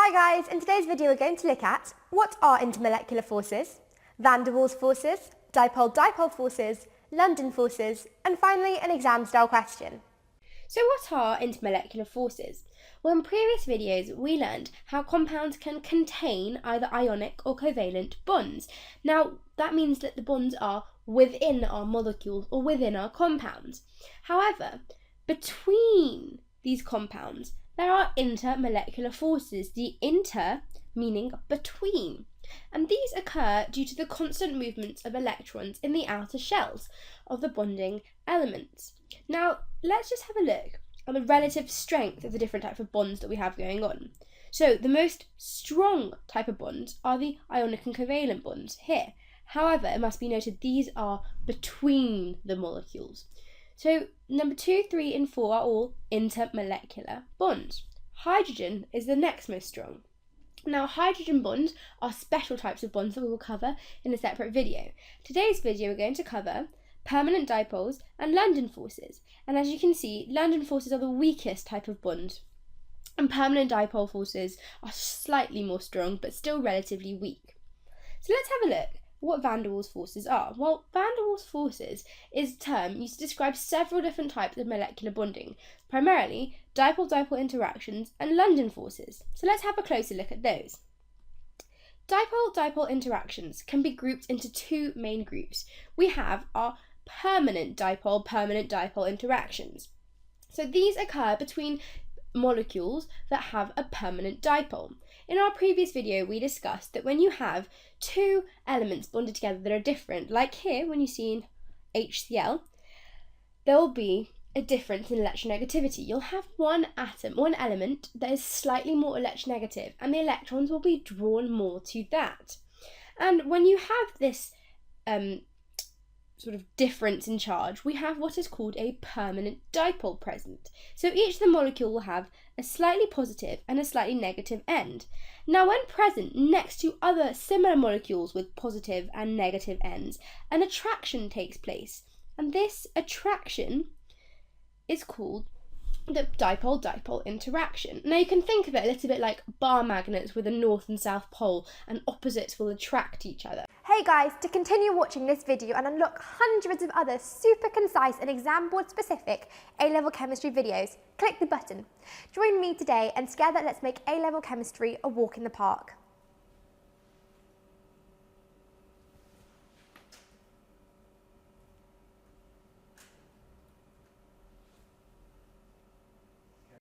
Hi guys, in today's video we're going to look at what are intermolecular forces, van der Waals forces, dipole-dipole forces, London forces, and finally an exam style question. So what are intermolecular forces? Well, in previous videos we learned how compounds can contain either ionic or covalent bonds. Now that means that the bonds are within our molecules or within our compounds. However, between these compounds there are intermolecular forces, the inter meaning between. And these occur due to the constant movements of electrons in the outer shells of the bonding elements. Now, let's just have a look at the relative strength of the different types of bonds that we have going on. So, the most strong type of bonds are the ionic and covalent bonds here. However, it must be noted these are between the molecules. So, number 2, 3, and 4 are all intermolecular bonds. Hydrogen is the next most strong. Now, hydrogen bonds are special types of bonds that we will cover in a separate video. Today's video we're going to cover permanent dipoles and London forces. And as you can see, London forces are the weakest type of bond. And permanent dipole forces are slightly more strong, but still relatively weak. So let's have a look at what van der Waals forces are. Well, van der Waals forces is a term used to describe several different types of molecular bonding, primarily dipole-dipole interactions and London forces. So let's have a closer look at those. Dipole-dipole interactions can be grouped into two main groups. We have our permanent dipole interactions. So these occur between molecules that have a permanent dipole. In our previous video we discussed that when you have two elements bonded together that are different, like here when you see in HCl, there will be a difference in electronegativity. You'll have one element that is slightly more electronegative and the electrons will be drawn more to that. And when you have this sort of difference in charge, we have what is called a permanent dipole present. So each of the molecule will have a slightly positive and a slightly negative end. Now when present next to other similar molecules with positive and negative ends, an attraction takes place. And this attraction is called the dipole-dipole interaction. Now you can think of it a little bit like bar magnets with a north and south pole, and opposites will attract each other. Hey guys, to continue watching this video and unlock hundreds of other super concise and exam board specific A-level chemistry videos, click the button. Join me today and together let's make A-level chemistry a walk in the park.